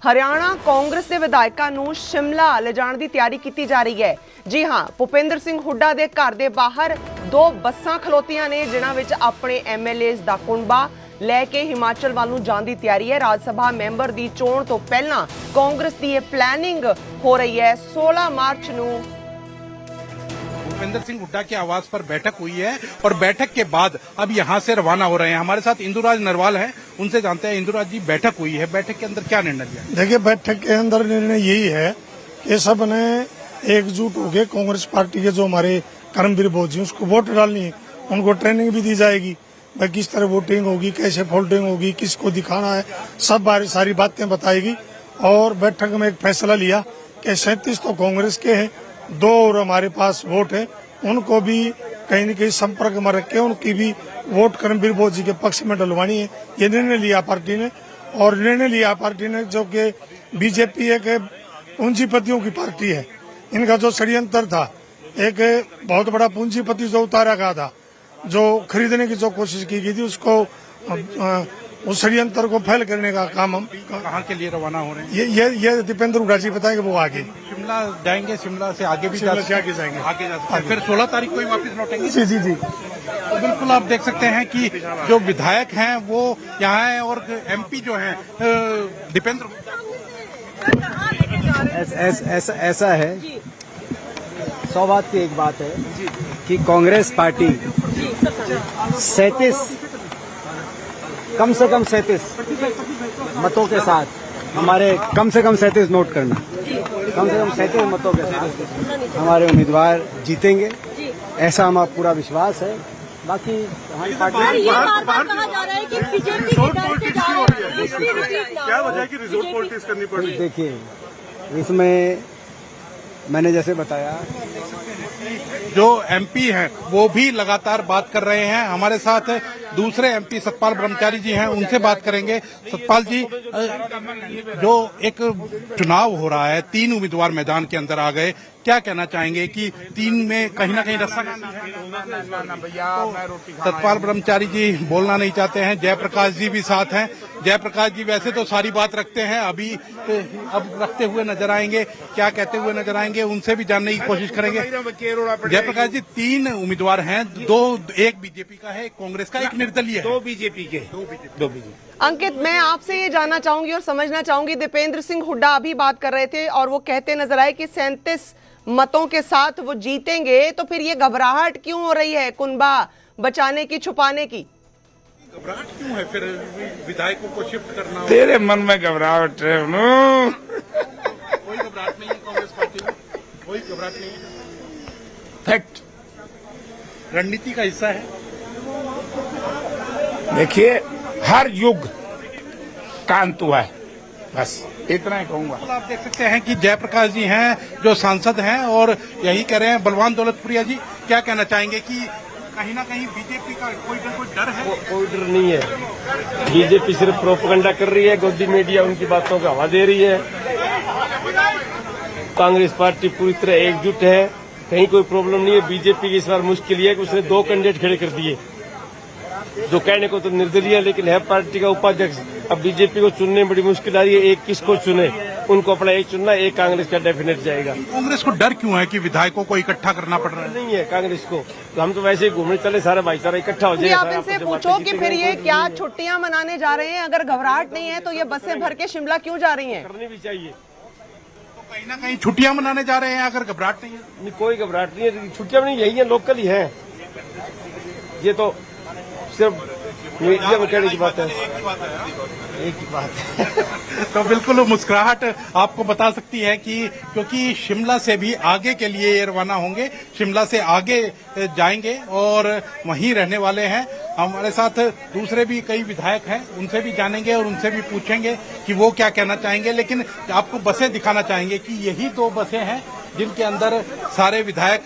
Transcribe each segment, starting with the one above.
हरियाणा कांग्रेस के विधायकों को शिमला ले जाने की तैयारी की जा रही है। जी हां, भूपेंद्र सिंह हुड्डा के घर के बाहर 2 बसां खलोतियां ने जिन्हां विच अपने MLAs दा कुणबा लैके हिमाचल वालों जाने की तैयारी है। राज्य सभा मैंबर की चोण तो पहला कांग्रेस की यह प्लैनिंग हो रही है। 16 मार्च को भूपेंद्र सिंह हुड्डा के आवास पर बैठक हुई है और बैठक के बाद अब यहां से रवाना हो रहे हैं। हमारे साथ इंदुराज नरवाल हैं, उनसे जानते हैं। इंदुराज जी, बैठक हुई है, बैठक के अंदर क्या निर्णय लिया? देखिए, बैठक के अंदर निर्णय यही है कि सब ने एकजुट होकर कांग्रेस पार्टी के जो हमारे कर्मवीर बोझ जी उसको वोट डालनी है। उनको ट्रेनिंग भी दी जाएगी, भाई किस तरह वोटिंग होगी, कैसे फोल्डिंग होगी, किसको दिखाना है, सब बारे सारी बातें बताएगी। और बैठक में एक फैसला लिया कि 37 तो कांग्रेस के हैं, 2 और हमारे पास वोट है, उनको भी कहीं न कहीं संपर्क में रख के उनकी भी वोट कर्मवीर बोझ जी के पक्ष में डलवानी है। ये निर्णय लिया पार्टी ने। और निर्णय लिया पार्टी ने जो कि बीजेपी एक पूंजीपतियों की पार्टी है, इनका जो षड्यंत्र था, एक बहुत बड़ा पूंजीपति जो उतारा गया था, जो खरीदने की जो कोशिश की गई थी, उसको उस षड्यंत्र को फैल करने का काम हम कहाँ के लिए रवाना हो रहे हैं? ये दीपेंद्र हुड्डा जी बताएंगे। वो आगे शिमला जाएंगे, शिमला से आगे भी शिमला से आगे जाएंगे, आगे जा सकते हैं। फिर 16 तारीख को ही वापस लौटेंगे। जी जी जी, तो बिल्कुल आप देख सकते हैं कि जो विधायक हैं वो यहाँ हैं और MP जो हैं दीपेंद्र ऐसा है। सौभाग्य की एक बात है कि कांग्रेस पार्टी 37 कम से कम 37 मतों के साथ, हमारे कम से कम 37 नोट करना, कम से कम 37 मतों के साथ हमारे उम्मीदवार जीतेंगे, ऐसा हमारा पूरा विश्वास है। बाकी हमारी पार्टी कहा जा रहा है कि बीजेपी क्या वजह है कि रिजोर्ट पॉलिटिक्स करनी पड़ रही है? देखिए, इसमें मैंने जैसे बताया, जो MP हैं वो भी लगातार बात कर रहे हैं। हमारे साथ दूसरे MP सतपाल ब्रह्मचारी जी हैं, उनसे बात करेंगे। सतपाल जी, जो एक चुनाव हो रहा है, 3 उम्मीदवार मैदान के अंदर आ गए, क्या कहना चाहेंगे कि 3 में कहीं ना कहीं रस्सा सतपाल ब्रह्मचारी जी बोलना नहीं चाहते हैं। जयप्रकाश जी भी साथ हैं। जयप्रकाश जी वैसे तो सारी बात रखते हैं, अभी अब रखते हुए नजर आएंगे, क्या कहते हुए नजर आएंगे, उनसे भी जानने की कोशिश करेंगे। जयप्रकाश जी, 3 उम्मीदवार हैं, 2 एक बीजेपी का है, एक कांग्रेस का, एक निर्दलीय है। 2 बीजेपी के, 2 बीजेपी। अंकित, मैं आपसे ये जानना चाहूंगी और समझना चाहूंगी, दीपेंद्र सिंह हुड्डा अभी बात कर रहे थे और वो कहते नजर आए कि 37 मतों के साथ वो जीतेंगे, तो फिर ये घबराहट क्यों हो रही है कुनबा बचाने की, छुपाने की? घबराहट क्यों है फिर विधायकों को शिफ्ट करना? तेरे मन में घबराहट है। कोई घबराहट नहीं है कांग्रेस पार्टी में, कोई घबराहट नहीं है। फैक्ट रणनीति का हिस्सा है। देखिए, हर युग का अंत हुआ है, बस इतना ही कहूंगा। आप देख सकते हैं कि जयप्रकाश जी हैं जो सांसद हैं और यही कह रहे हैं। बलवान दौलतपुरिया जी, क्या कहना चाहेंगे कि कहीं ना कहीं बीजेपी का कोई डर है? कोई डर नहीं है। बीजेपी सिर्फ प्रोपेगेंडा कर रही है, गोदी मीडिया उनकी बातों को हवा दे रही है। कांग्रेस पार्टी पूरी तरह एकजुट है, कहीं कोई प्रॉब्लम नहीं है। बीजेपी की इस बार मुश्किल ये है कि उसने 2 कैंडिडेट खड़े कर दिए, जो कहने को तो निर्दलीय लेकिन है पार्टी का उपाध्यक्ष। अब बीजेपी को चुनने में बड़ी मुश्किल आ रही है, एक किसको चुने, उनको अपना एक चुनना, एक कांग्रेस का डेफिनेट जाएगा। कांग्रेस को डर क्यों है कि विधायकों को इकट्ठा करना पड़ रहा है? नहीं है कांग्रेस को, तो हम तो वैसे ही घूमने चले, सारा भाईचारा इकट्ठा हो जाएगा। आप इनसे पूछो कि फिर ये क्या छुट्टियां मनाने जा रहे हैं? अगर घबराहट नहीं है तो ये बसें भर के शिमला क्यों जा रही हैं? करनी भी चाहिए। तो कहीं ना कहीं छुट्टियां मनाने जा रहे हैं अगर घबराहट नहीं है? नहीं, कोई घबराहट नहीं है, छुट्टियां नहीं, यही है, लोकल ही है। ये तो सिर्फ मीडिया में कहने की बात है, एक ही बात है। तो बिल्कुल मुस्कुराहट आपको बता सकती है कि क्योंकि शिमला से भी आगे के लिए ये रवाना होंगे, शिमला से आगे जाएंगे और वहीं रहने वाले हैं। हमारे साथ दूसरे भी कई विधायक हैं, उनसे भी जानेंगे और उनसे भी पूछेंगे कि वो क्या कहना चाहेंगे। लेकिन आपको बसें दिखाना चाहेंगे कि यही 2 बसें हैं जिनके अंदर सारे विधायक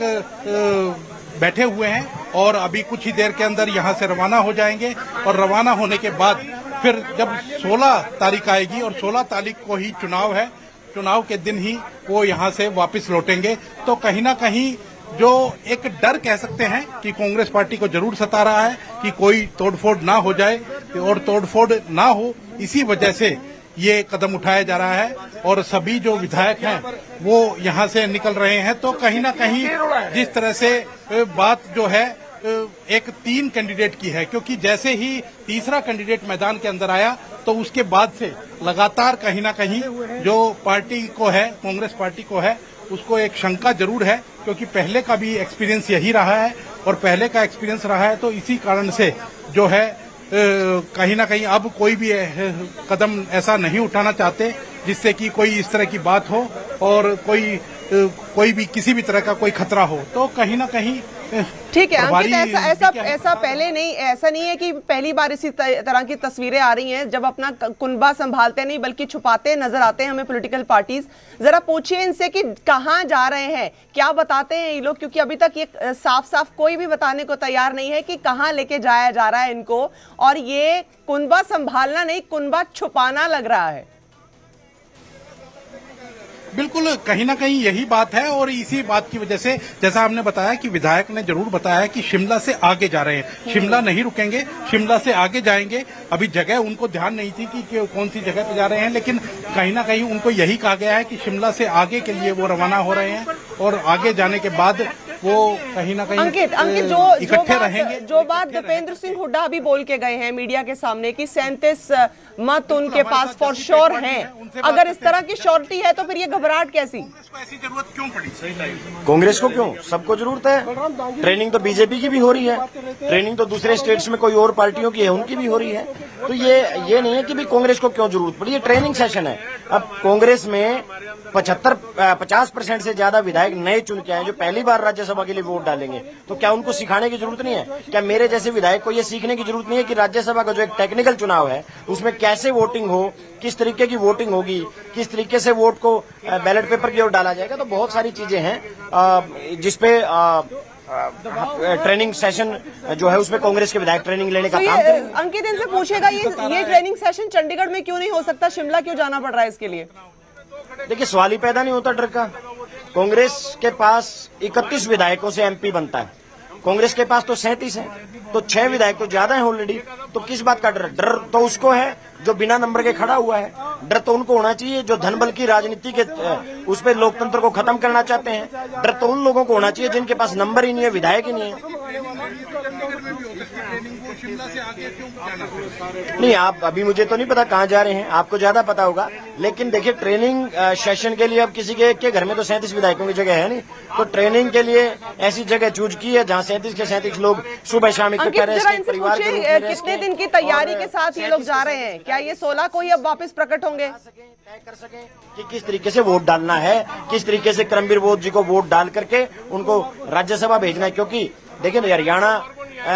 बैठे हुए हैं और अभी कुछ ही देर के अंदर यहां से रवाना हो जाएंगे। और रवाना होने के बाद फिर जब 16 तारीख आएगी और 16 तारीख को ही चुनाव है, चुनाव के दिन ही वो यहां से वापस लौटेंगे। तो कहीं ना कहीं जो एक डर कह सकते हैं कि कांग्रेस पार्टी को जरूर सता रहा है कि कोई तोड़फोड़ ना हो जाए, और तोड़फोड़ ना हो, इसी वजह से ये कदम उठाया जा रहा है और सभी जो विधायक हैं वो यहाँ से निकल रहे हैं। तो कहीं ना कहीं जिस तरह से बात जो है एक 3 कैंडिडेट की है, क्योंकि जैसे ही तीसरा कैंडिडेट मैदान के अंदर आया तो उसके बाद से लगातार कहीं ना कहीं जो पार्टी को है, कांग्रेस पार्टी को है, उसको एक शंका जरूर है, क्योंकि पहले का भी एक्सपीरियंस यही रहा है और पहले का एक्सपीरियंस रहा है। तो इसी कारण से जो है कहीं ना कहीं अब कोई भी कदम ऐसा नहीं उठाना चाहते जिससे कि कोई इस तरह की बात हो और कोई भी किसी भी तरह का कोई खतरा हो। तो कहीं ना कहीं ठीक है अंकित, ऐसा पहले नहीं, ऐसा नहीं है कि पहली बार इसी तरह की तस्वीरें आ रही हैं जब अपना कुनबा संभालते नहीं बल्कि छुपाते नजर आते हैं हमें पॉलिटिकल पार्टीज। जरा पूछिए इनसे कि कहां जा रहे हैं, क्या बताते हैं ये लोग, क्योंकि अभी तक ये साफ साफ कोई भी बताने को तैयार नहीं है कि कहां लेके जाया जा रहा है इनको। और ये कुनबा संभालना नहीं, कुनबा छुपाना लग रहा है। बिल्कुल, कहीं ना कहीं यही बात है और इसी बात की वजह से जैसा हमने बताया कि विधायक ने जरूर बताया कि शिमला से आगे जा रहे हैं, शिमला नहीं रुकेंगे, शिमला से आगे जाएंगे। अभी जगह उनको ध्यान नहीं थी कि कौन सी जगह पे जा रहे हैं, लेकिन कहीं ना कहीं उनको यही कहा गया है कि शिमला से आगे के लिए वो रवाना हो रहे हैं और आगे जाने के बाद वो कहीं ना कहीं अंकित इकट्ठे रहेंगे। जो बात दीपेंद्र सिंह हुड्डा अभी बोल के गए हैं मीडिया के सामने कि 37 मत उनके पास फॉर श्योर हैं, अगर इस तरह की श्योरिटी है तो फिर ये घबराहट कैसी? ऐसी जरूरत क्यों पड़ी? कांग्रेस को क्यों? सबको जरूरत है। ट्रेनिंग तो बीजेपी की भी हो रही है, ट्रेनिंग तो दूसरे स्टेट्स में कोई और पार्टियों की है उनकी भी हो रही है। तो ये नहीं है कि भी कांग्रेस को क्यों जरूरत पड़ी, ये ट्रेनिंग सेशन है। अब कांग्रेस में 50% से ज्यादा विधायक नए चुन के आए जो पहली बार राज्यसभा के लिए वोट डालेंगे। तो क्या उनको सिखाने की जरूरत नहीं है? क्या मेरे जैसे विधायक को ये सीखने की जरूरत नहीं है कि राज्यसभा का जो एक टेक्निकल चुनाव है उसमें कैसे वोटिंग हो, किस तरीके की वोटिंग होगी, किस तरीके से वोट को बैलेट पेपर की ओर डाला जाएगा? तो बहुत सारी चीजें हैं जिसपे ट्रेनिंग सेशन जो है उसमें कांग्रेस के विधायक ट्रेनिंग लेने का काम करेंगे। अंकित इनसे पूछेगा ये ट्रेनिंग सेशन चंडीगढ़ में क्यों नहीं हो सकता, शिमला क्यों जाना पड़ रहा है इसके लिए? देखिए, सवाल ही पैदा नहीं होता डर का। कांग्रेस के पास 31 विधायकों से एमपी बनता है, कांग्रेस के पास तो 37 है, तो 6 विधायक तो ज्यादा है ऑलरेडी। तो किस बात का डर? डर तो उसको है जो बिना नंबर के खड़ा हुआ है। डर तो उनको होना चाहिए जो धन बल की राजनीति के उस पर लोकतंत्र को खत्म करना चाहते हैं। डर तो उन लोगों को होना चाहिए जिनके पास नंबर ही नहीं है, विधायक ही नहीं है। नहीं, आप अभी मुझे तो नहीं पता कहाँ जा रहे हैं, आपको ज्यादा पता होगा। लेकिन देखिए, ट्रेनिंग सेशन के लिए अब किसी के घर में तो 37 विधायकों की जगह है नहीं, तो ट्रेनिंग के लिए ऐसी जगह चूज की है जहाँ 37 के 37 लोग सुबह शाम इकट्ठा रहे परिवार के रूप में। कितने दिन की तैयारी के साथ ये लोग जा रहे हैं? क्या ये 16 को ही अब वापस प्रकट होंगे? तय कर सके कि किस तरीके से वोट डालना है, किस तरीके से करमबीर बोध जी को वोट डाल करके उनको राज्यसभा भेजना है। क्योंकि देखिए, हरियाणा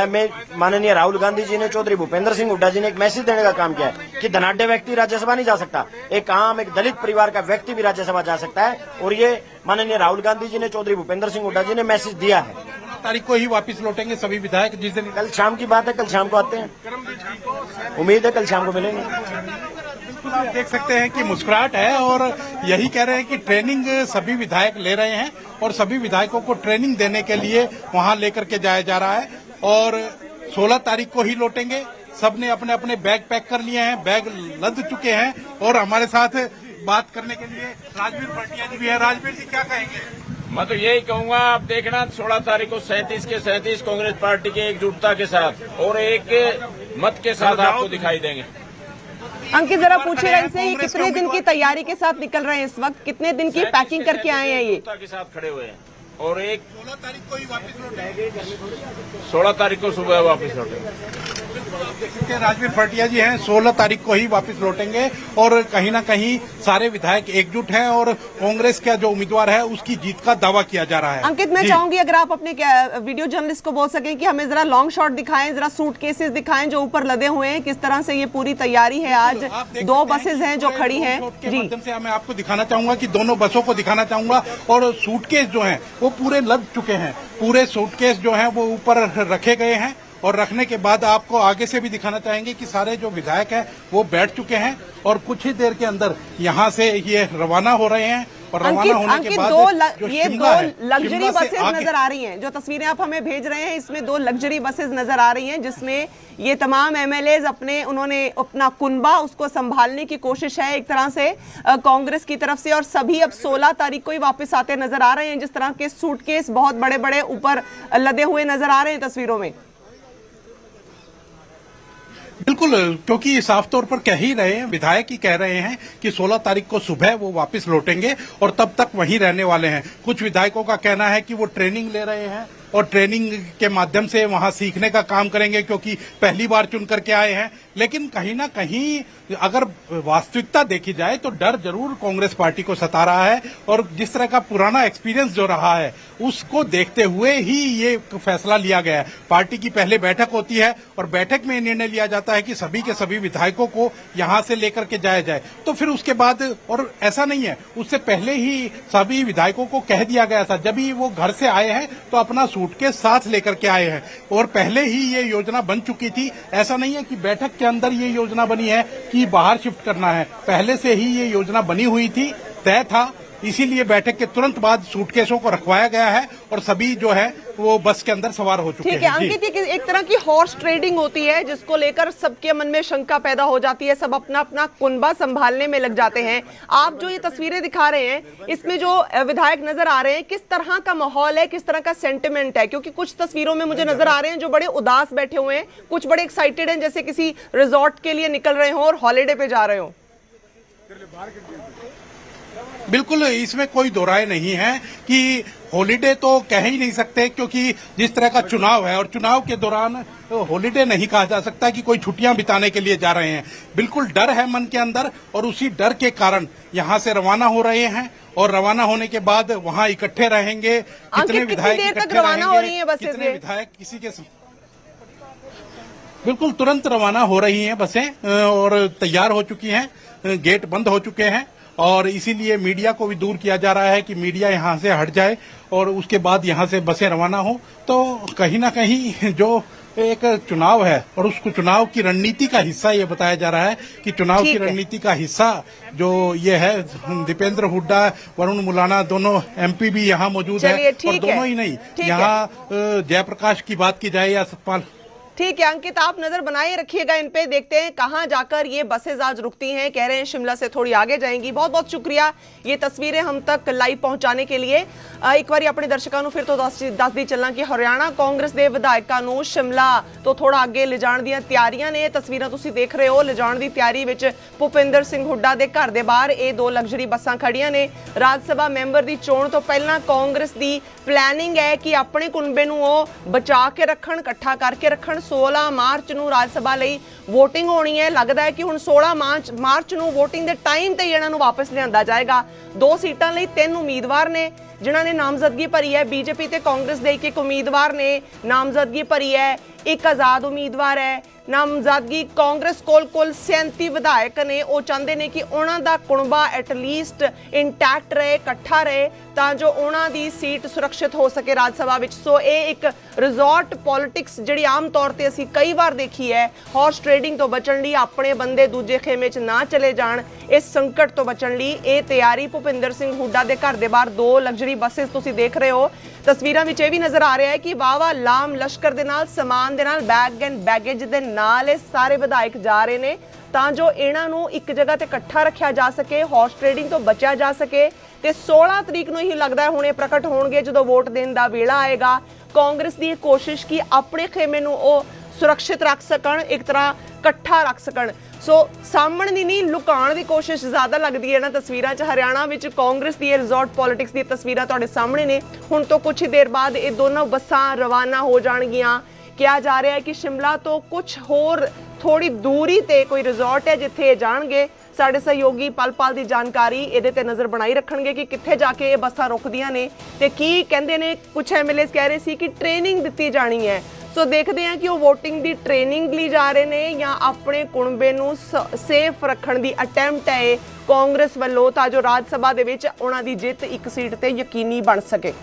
में माननीय राहुल गांधी जी ने चौधरी भूपेंद्र सिंह हुड्डा जी ने एक मैसेज देने का काम किया है कि धनाढ्य व्यक्ति राज्यसभा नहीं जा सकता, एक दलित परिवार का व्यक्ति भी राज्यसभा जा सकता है। और ये माननीय राहुल गांधी जी ने चौधरी भूपेंद्र सिंह हुड्डा जी ने मैसेज दिया है। 16 तारीख को ही वापस लौटेंगे सभी विधायक, जिस दिन कल शाम की बात है, कल शाम को आते हैं, उम्मीद है कल शाम को मिलेंगे। आप देख सकते हैं कि मुस्कुराहट है और यही कह रहे हैं कि ट्रेनिंग सभी विधायक ले रहे हैं और सभी विधायकों को ट्रेनिंग देने के लिए वहां लेकर के जाया जा रहा है। और 16 तारीख को ही लौटेंगे। सबने अपने अपने बैग पैक कर लिए हैं, बैग लद चुके हैं। और हमारे साथ बात करने के लिए राजवीर भटिया जी भी है। राजवीर जी, क्या कहेंगे? मैं तो यही कहूंगा, आप देखना 16 तारीख को 37 के 37 कांग्रेस पार्टी के एकजुटता के साथ और एक मत के साथ आपको दिखाई देंगे। अंकित जरा पूछिएगा इनसे, ये कितने दिन की तैयारी के साथ निकल रहे हैं इस वक्त, कितने दिन की पैकिंग करके आए हैं? ये के साथ खड़े हुए हैं और 16 तारीख को ही वापस लौटेंगे। 16 तारीख को सुबह वापस लौटेंगे। राजवीर भटिया जी हैं, 16 तारीख को ही वापस लौटेंगे। और कहीं ना कहीं सारे विधायक एकजुट हैं और कांग्रेस का जो उम्मीदवार है उसकी जीत का दावा किया जा रहा है। अंकित, मैं चाहूंगी अगर आप अपने वीडियो जर्नलिस्ट को बोल सकें कि हमें जरा लॉन्ग शॉट दिखाएं, जरा सूटकेसेस दिखाएं जो ऊपर लदे हुए हैं, किस तरह से ये पूरी तैयारी है। आज 2 बसेज हैं जो खड़ी हैं जी। माध्यम से मैं आपको दिखाना चाहूंगा कि दोनों बसों को दिखाना चाहूंगा। और सूटकेस जो हैं वो पूरे लद चुके हैं, पूरे सूटकेस जो हैं वो ऊपर रखे गए हैं। और रखने के बाद आपको आगे से भी दिखाना चाहेंगे कि सारे जो विधायक हैं वो बैठ चुके हैं और कुछ ही देर के अंदर यहाँ से ये रवाना हो रहे हैं। और रवाना होने के बाद जो ये शिमला दो है, लग्जरी शिमला से बसेस आगे- नजर आ रही हैं। जो तस्वीरें आप हमें भेज रहे हैं इसमें दो लग्जरी बसेस नजर आ रही हैं, जिसमें ये तमाम एमएलएज उन्होंने अपना कुनबा उसको संभालने की कोशिश है एक तरह से कांग्रेस की तरफ से, और सभी अब 16 तारीख को ही वापस आते नजर आ रहे हैं। जिस तरह के सूटकेस बहुत बड़े बड़े ऊपर लदे हुए नजर आ रहे हैं तस्वीरों में। बिल्कुल, क्योंकि साफ तौर पर कह ही रहे हैं, विधायक ही कह रहे हैं कि 16 तारीख को सुबह वो वापस लौटेंगे और तब तक वहीं रहने वाले हैं। कुछ विधायकों का कहना है कि वो ट्रेनिंग ले रहे हैं और ट्रेनिंग के माध्यम से वहां सीखने का काम करेंगे, क्योंकि पहली बार चुन करके आए हैं। लेकिन कहीं ना कहीं अगर वास्तविकता देखी जाए तो डर जरूर कांग्रेस पार्टी को सता रहा है, और जिस तरह का पुराना एक्सपीरियंस जो रहा है उसको देखते हुए ही ये फैसला लिया गया है। पार्टी की पहले बैठक होती है और बैठक में निर्णय लिया जाता है कि सभी के सभी विधायकों को यहां से लेकर के जाया जाए। तो फिर उसके बाद, और ऐसा नहीं है, उससे पहले ही सभी विधायकों को कह दिया गया था, जब ही वो घर से आए हैं तो अपना सूटकेस साथ लेकर के आए हैं, और पहले ही ये योजना बन चुकी थी। ऐसा नहीं है कि बैठक के अंदर ये योजना बनी है कि बाहर शिफ्ट करना है, पहले से ही ये योजना बनी हुई थी, तय था। इसीलिए बैठक के तुरंत बाद सूटकेसों को रखवाया गया है और सभी जो है वो बस के अंदर सवार हो चुके हैं। ठीक है अंकित, ये एक तरह की हॉर्स ट्रेडिंग होती है जिसको लेकर सबके मन में शंका पैदा हो जाती है, सब अपना अपना कुनबा संभालने में लग जाते हैं। आप जो ये तस्वीरें दिखा रहे हैं इसमें जो विधायक नजर आ रहे हैं, किस तरह का माहौल है, किस तरह का सेंटिमेंट है? क्योंकि कुछ तस्वीरों में मुझे नजर आ रहे हैं जो बड़े उदास बैठे हुए हैं, कुछ बड़े एक्साइटेड हैं, जैसे किसी रिजॉर्ट के लिए निकल रहे हो और हॉलीडे पे जा रहे हो। बिल्कुल, इसमें कोई दो राय नहीं है कि हॉलीडे तो कह ही नहीं सकते, क्योंकि जिस तरह का चुनाव है और चुनाव के दौरान हॉलीडे नहीं कहा जा सकता कि कोई छुट्टियां बिताने के लिए जा रहे हैं। बिल्कुल डर है मन के अंदर, और उसी डर के कारण यहां से रवाना हो रहे हैं, और रवाना होने के बाद वहां इकट्ठे रहेंगे। कितने विधायक इकट्ठे रवाना हो रही है बसें? कितने विधायक किसी के बिल्कुल तुरंत रवाना हो रही हैं बसें, और तैयार हो चुकी हैं, गेट बंद हो चुके हैं, और इसीलिए मीडिया को भी दूर किया जा रहा है कि मीडिया यहां से हट जाए और उसके बाद यहां से बसें रवाना हो। तो कहीं ना कहीं जो एक चुनाव है और उसको चुनाव की रणनीति का हिस्सा ये बताया जा रहा है कि चुनाव की रणनीति का हिस्सा जो ये है, दीपेंद्र हुड्डा, वरुण मुलाना दोनों एमपी भी यहाँ मौजूद है, और दोनों ही नहीं, यहाँ जयप्रकाश की बात की जाए या सतपाल। ठीक है अंकित, आप नजर बनाए रखिएगा इन पे, देखते हैं कहां जाकर ये बसेज आज रुकती हैं। कह रहे हैं शिमला से थोड़ी आगे जाएंगी। बहुत बहुत शुक्रिया ये तस्वीरें हम तक लाइव पहुंचाने के लिए। एक बार अपने दर्शकों को फिर तो दस दी चलना कि हरियाणा कांग्रेस ਦੇ ਵਿਧਾਇਕਾਂ ਨੂੰ शिमला तो थोड़ा ਅੱਗੇ ਲਿਜਾਣ ਦੀਆਂ ਤਿਆਰੀਆਂ ਨੇ। ਤਸਵੀਰਾਂ ਤੁਸੀਂ ਦੇਖ ਰਹੇ ਹੋ, ਲਿਜਾਣ ਦੀ ਤਿਆਰੀ ਵਿੱਚ ਭੁਪਿੰਦਰ ਸਿੰਘ ਹੁੱਡਾ ਦੇ ਘਰ ਦੇ ਬਾਹਰ ਇਹ ਦੋ ਲਗਜ਼ਰੀ ਬੱਸਾਂ ਖੜੀਆਂ ਨੇ। ਰਾਜ ਸਭਾ ਮੈਂਬਰ ਦੀ ਚੋਣ ਤੋਂ ਪਹਿਲਾਂ ਕਾਂਗਰਸ ਦੀ ਪਲੈਨਿੰਗ ਹੈ ਕਿ ਆਪਣੇ ਕੁਨਬੇ ਨੂੰ ਉਹ ਬਚਾ ਕੇ ਰੱਖਣ, ਇਕੱਠਾ ਕਰਕੇ ਰੱਖਣ। 16 ਮਾਰਚ ਨੂੰ ਰਾਜ ਸਭਾ ਲਈ ਵੋਟਿੰਗ ਹੋਣੀ ਹੈ। ਲੱਗਦਾ ਹੈ ਕਿ ਹੁਣ 16 ਮਾਰਚ ਨੂੰ ਵੋਟਿੰਗ ਦੇ ਟਾਈਮ ਤੇ ਇਹਨਾਂ ਨੂੰ ਵਾਪਸ ਲਿਆਂਦਾ ਜਾਏਗਾ। 2 ਸੀਟਾਂ ਲਈ 3 ਉਮੀਦਵਾਰ ਨੇ ਜਿਨ੍ਹਾਂ ਨੇ ਨਾਮਜ਼ਦਗੀ ਭਰੀ ਹੈ। ਬੀਜੇਪੀ ਤੇ ਕਾਂਗਰਸ ਦੇ ਇੱਕ ਉਮੀਦਵਾਰ ਨੇ ਨਾਮਜ਼ਦਗੀ ਭਰੀ ਹੈ, ਇੱਕ ਆਜ਼ਾਦ ਉਮੀਦਵਾਰ ਹੈ। ਨਾਮਜ਼ਦਗੀ ਕਾਂਗਰਸ ਕੋਲ ਕੁੱਲ 37 ਵਿਧਾਇਕ ਨੇ। ਉਹ ਚਾਹੁੰਦੇ ਨੇ ਕਿ ਉਹਨਾਂ ਦਾ ਕੁਣਬਾ ਐਟਲੀਸਟ ਇੰਟੈਕਟ ਰਹੇ, ਇਕੱਠਾ ਰਹੇ, ਤਾਂ ਜੋ ਉਹਨਾਂ ਦੀ ਸੀਟ ਸੁਰੱਖਿਅਤ ਹੋ ਸਕੇ ਰਾਜ ਸਭਾ ਵਿੱਚ। ਸੋ ਇਹ ਇੱਕ ਰਿਜ਼ੋਰਟ ਪੋਲਿਟਿਕਸ ਜਿਹੜੀ ਆਮ ਤੌਰ ਤੇ ਅਸੀਂ ਕਈ ਵਾਰ ਦੇਖੀ ਹੈ, ਹਾਰਸ ਟ੍ਰੇਡਿੰਗ ਤੋਂ ਬਚਣ ਲਈ, ਆਪਣੇ ਬੰਦੇ ਦੂਜੇ ਖੇਮੇ 'ਚ ਨਾ ਚਲੇ ਜਾਣ, ਇਸ ਸੰਕਟ ਤੋਂ ਬਚਣ ਲਈ ਇਹ ਤਿਆਰੀ ਭੁਪਿੰਦਰ ਸਿੰਘ ਹੁੱਡਾ ਦੇ ਘਰ ਦੇ ਬਾਹਰ 2 ਲਗਜ਼ਰੀ ਬੱਸਸ ਤੁਸੀਂ ਦੇਖ ਰਹੇ ਹੋ। ਤਸਵੀਰਾਂ ਵਿੱਚ ਇਹ ਵੀ ਨਜ਼ਰ ਆ ਰਿਹਾ ਹੈ ਕਿ ਵਾਵਾ ਲਾਮ ਲਸ਼ਕਰ ਦੇ ਨਾਲ, ਸਮਾਨ ਦੇ ਨਾਲ, ਬੈਗ ਐਂਡ ਬੈਗੇਜ ਦੇ ਨਾਲ ਇਹ ਸਾਰੇ ਵਿਧਾਇਕ ਜਾ ਰਹੇ ਨੇ, ਤਾਂ ਜੋ ਇਹਨਾਂ ਨੂੰ ਇੱਕ ਜਗ੍ਹਾ ਤੇ ਇਕੱਠਾ ਰੱਖਿਆ ਜਾ ਸਕੇ, ਹਾਰਸ ਟ੍ਰੇਡਿੰਗ ਤੋਂ ਬਚਿਆ ਜਾ ਸਕੇ। ਤੇ 16 ਤਰੀਕ ਨੂੰ ਹੀ ਲੱਗਦਾ ਹੈ ਹੁਣ ਇਹ ਪ੍ਰਗਟ ਹੋਣਗੇ ਜਦੋਂ ਵੋਟ ਦੇਣ ਦਾ ਵੇਲਾ ਆਏਗਾ। ਕਾਂਗਰਸ ਦੀ ਕੋਸ਼ਿਸ਼ ਕਿ ਆਪਣੇ ਖੇਮੇ ਨੂੰ ਉਹ ਸੁਰੱਖਿਅਤ ਰੱਖ ਸਕਣ, ਇੱਕ ਤਰ੍ਹਾਂ ਇਕੱਠਾ ਰੱਖ ਸਕਣ। ਸੋ ਸਾਹਮਣ ਦੀ ਨਹੀਂ, ਲੁਕਾਉਣ ਦੀ ਕੋਸ਼ਿਸ਼ ਜ਼ਿਆਦਾ ਲੱਗਦੀ ਹੈ ਨਾ ਤਸਵੀਰਾਂ 'ਚ। ਹਰਿਆਣਾ ਵਿੱਚ ਕਾਂਗਰਸ ਦੀ ਰਿਜ਼ੋਰਟ ਪੋਲਿਟਿਕਸ ਦੀ ਤਸਵੀਰਾਂ ਤੁਹਾਡੇ ਸਾਹਮਣੇ ਨੇ। ਹੁਣ ਤੋਂ ਕੁਝ ਹੀ ਦੇਰ ਬਾਅਦ ਇਹ ਦੋਨੋਂ ਬੱਸਾਂ ਰਵਾਨਾ ਹੋ ਜਾਣਗੀਆਂ। ਕਿਹਾ ਜਾ ਰਿਹਾ ਹੈ ਕਿ ਸ਼ਿਮਲਾ ਤੋਂ ਕੁਝ ਹੋਰ ਥੋੜੀ ਦੂਰੀ ਤੇ ਕੋਈ ਰਿਜ਼ੋਰਟ ਹੈ ਜਿੱਥੇ ਇਹ ਜਾਣਗੇ। ਸਾਡੇ ਸਹਿਯੋਗੀ ਪਲ-ਪਲ ਦੀ ਜਾਣਕਾਰੀ ਇਹਦੇ ਤੇ ਨਜ਼ਰ ਬਣਾਈ ਰੱਖਣਗੇ ਕਿ ਕਿੱਥੇ ਜਾ ਕੇ ਇਹ ਬੱਸਾਂ ਰੁਕਦੀਆਂ ਨੇ ਤੇ ਕੀ ਕਹਿੰਦੇ ਨੇ। ਕੁਝ ਐਮਐਲਏਸ ਕਹਿ ਰਹੇ ਸੀ ਕਿ ਟ੍ਰੇਨਿੰਗ ਦਿੱਤੀ ਜਾਣੀ ਹੈ। ਸੋ ਦੇਖਦੇ ਹਾਂ ਕਿ ਉਹ VOTING ਦੀ ਟ੍ਰੇਨਿੰਗ ਲਈ ਜਾ ਰਹੇ ਨੇ ਜਾਂ ਆਪਣੇ ਕੁਣਬੇ ਨੂੰ ਸੇਫ ਰੱਖਣ ਦੀ ਅਟੈਂਪਟ ਹੈ ਕਾਂਗਰਸ ਵੱਲੋਂ, ਤਾਂ ਜੋ ਰਾਜ ਸਭਾ ਦੇ ਵਿੱਚ ਉਹਨਾਂ ਦੀ ਜਿੱਤ ਇੱਕ ਸੀਟ ਤੇ ਯਕੀਨੀ ਬਣ ਸਕੇ।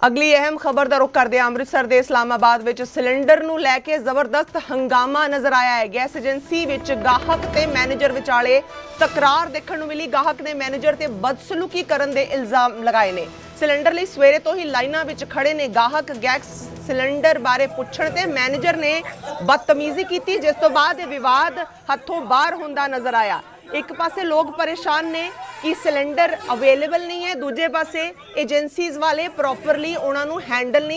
ਅਗਲੀ ਅਹਿਮ ਖਬਰ ਦਾ ਰੁਖ ਕਰਦੇ ਹਾਂ ਅੰਮ੍ਰਿਤਸਰ ਦੇ ਇਸਲਾਮਾਬਾਦ ਵਿੱਚ ਸਿਲੰਡਰ ਨੂੰ ਲੈ ਕੇ ਜ਼ਬਰਦਸਤ ਹੰਗਾਮਾ ਨਜ਼ਰ ਆਇਆ ਹੈ। ਗੈਸ ਏਜੰਸੀ ਵਿੱਚ ਗਾਹਕ ਤੇ ਮੈਨੇਜਰ ਵਿਚਾਲੇ ਤਕਰਾਰ ਦੇਖਣ ਨੂੰ ਮਿਲੀ। ਗਾਹਕ ਨੇ ਮੈਨੇਜਰ ਤੇ ਬਦਸਲੂਕੀ ਕਰਨ ਦੇ ਇਲਜ਼ਾਮ ਲਗਾਏ ਨੇ। ਸਿਲੰਡਰ ਲਈ ਸਵੇਰੇ ਤੋਂ ਹੀ ਲਾਈਨਾਂ ਵਿੱਚ ਖੜੇ ਨੇ ਗਾਹਕ। ਗੈਸ ਸਿਲੰਡਰ ਬਾਰੇ ਪੁੱਛਣ ਤੇ ਮੈਨੇਜਰ ਨੇ ਬਦਤਮੀਜ਼ੀ ਕੀਤੀ, ਜਿਸ ਤੋਂ ਬਾਅਦ ਇਹ ਵਿਵਾਦ ਹੱਥੋਂ ਬਾਹਰ ਹੁੰਦਾ ਨਜ਼ਰ ਆਇਆ। एक पासे लोग परेशान ने कि सिलेंडर अवेलेबल नहीं है, दूजे पासे एजेंसीज वाले प्रॉपरली उन्होंने हैंडल नहीं